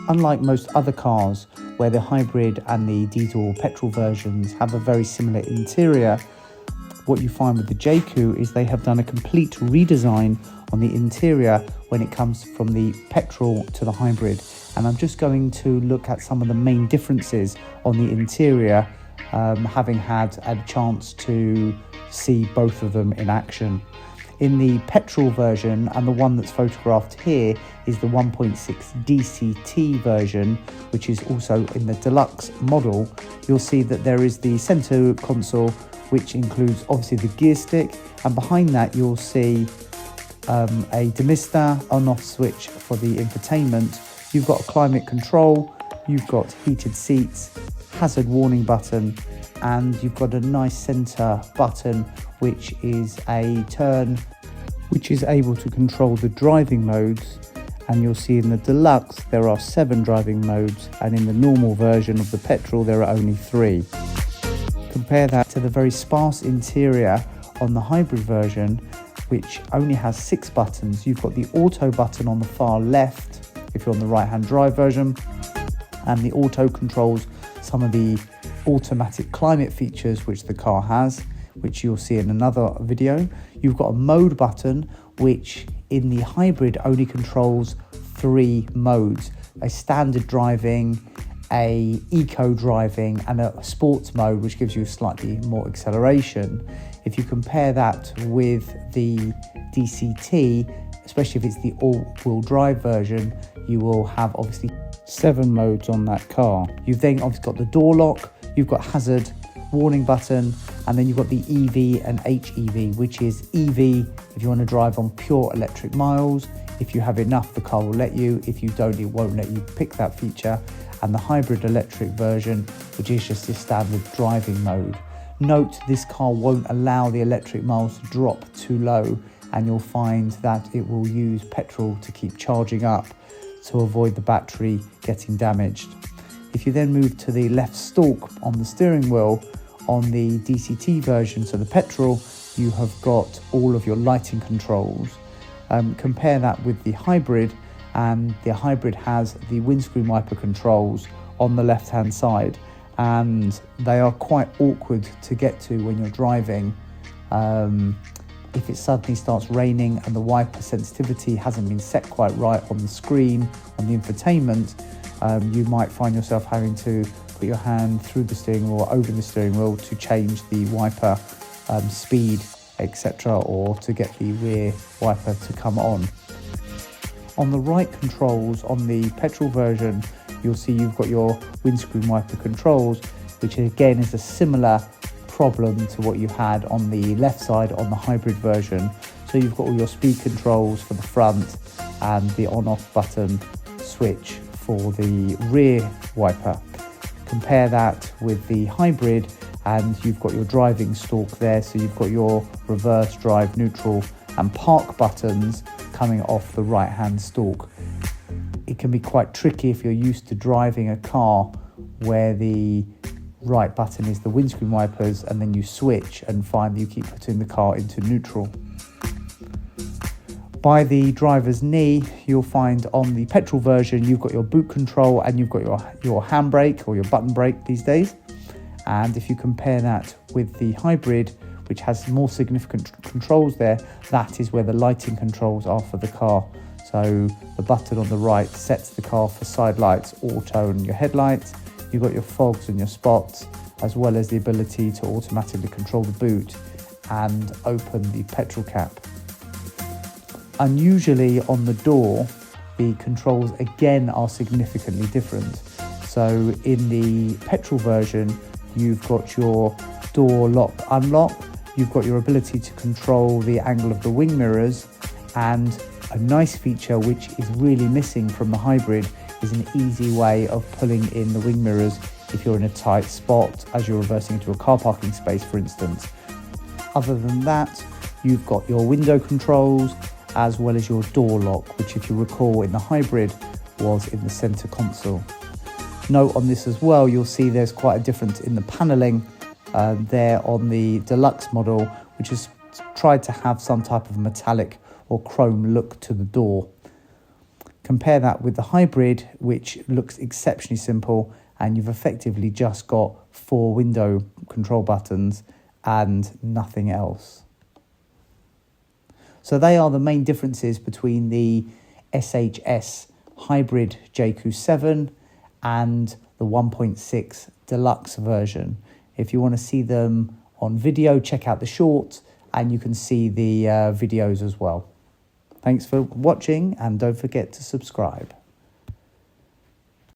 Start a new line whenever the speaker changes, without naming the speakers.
Unlike most other cars, where the hybrid and the diesel or petrol versions have a very similar interior, what you find with the Jaecoo is they have done a complete redesign on the interior when it comes from the petrol to the hybrid. And I'm just going to look at some of the main differences on the interior, having had a chance to see both of them in action. In the petrol version, and the one that's photographed here is the 1.6 DCT version, which is also in the deluxe model, you'll see that there is the center console, which includes obviously the gear stick, and behind that you'll see a demister on-off switch for the infotainment. You've got a climate control, you've got heated seats, hazard warning button, and you've got a nice center button which is a turn, which is able to control the driving modes. And you'll see in the deluxe there are 7 driving modes, and in the normal version of the petrol there are only 3. Compare that to the very sparse interior on the hybrid version, which only has 6 buttons. You've got the auto button on the far left if you're on the right hand drive version, and the auto controls some of the automatic climate features which the car has, which you'll see in another video. You've got a mode button, which in the hybrid only controls 3 modes: a standard driving, a eco driving, and a sports mode, which gives you slightly more acceleration. If you compare that with the DCT, especially if it's the all-wheel drive version, you will have obviously 7 modes on that car. You've then obviously got the door lock, you've got hazard warning button, and then you've got the EV and HEV, which is EV if you want to drive on pure electric miles. If you have enough, the car will let you. If you don't, it won't let you pick that feature. And the hybrid electric version, which is just the standard driving mode. Note, this car won't allow the electric miles to drop too low, and you'll find that it will use petrol to keep charging up to avoid the battery getting damaged. If you then move to the left stalk on the steering wheel, on the DCT version, so the petrol, you have got all of your lighting controls. Compare that with the hybrid, and the hybrid has the windscreen wiper controls on the left hand side, and they are quite awkward to get to when you're driving. If it suddenly starts raining and the wiper sensitivity hasn't been set quite right on the screen, on the infotainment, you might find yourself having to put your hand through the steering wheel, over the steering wheel, to change the wiper speed, etc., or to get the rear wiper to come on. On the right controls on the petrol version, you'll see you've got your windscreen wiper controls, which again is a similar problem to what you had on the left side on the hybrid version. So you've got all your speed controls for the front and the on-off button switch for the rear wiper. Compare that with the hybrid, and you've got your driving stalk there, so you've got your reverse, drive, neutral and park buttons coming off the right hand stalk. It can be quite tricky if you're used to driving a car where the right button is the windscreen wipers, and then you switch and find that you keep putting the car into neutral. By the driver's knee, you'll find on the petrol version you've got your boot control, and you've got your handbrake, or your button brake these days. And if you compare that with the hybrid, which has more significant controls there, that is where the lighting controls are for the car. So the button on the right sets the car for side lights, auto and your headlights. You've got your fogs and your spots, as well as the ability to automatically control the boot and open the petrol cap. Unusually on the door, the controls again are significantly different. So in the petrol version, you've got your door lock unlock, you've got your ability to control the angle of the wing mirrors, and a nice feature which is really missing from the hybrid is an easy way of pulling in the wing mirrors if you're in a tight spot as you're reversing into a car parking space, for instance. Other than that, you've got your window controls as well as your door lock, which, if you recall, in the hybrid was in the center console. Note on this as well, you'll see there's quite a difference in the paneling there on the deluxe model, which has tried to have some type of metallic or chrome look to the door. Compare that with the Hybrid, which looks exceptionally simple, and you've effectively just got 4 window control buttons and nothing else. So they are the main differences between the SHS Hybrid Jaecoo 7 and the 1.6 Deluxe version. If you want to see them on video, check out the shorts, and you can see the videos as well. Thanks for watching, and don't forget to subscribe.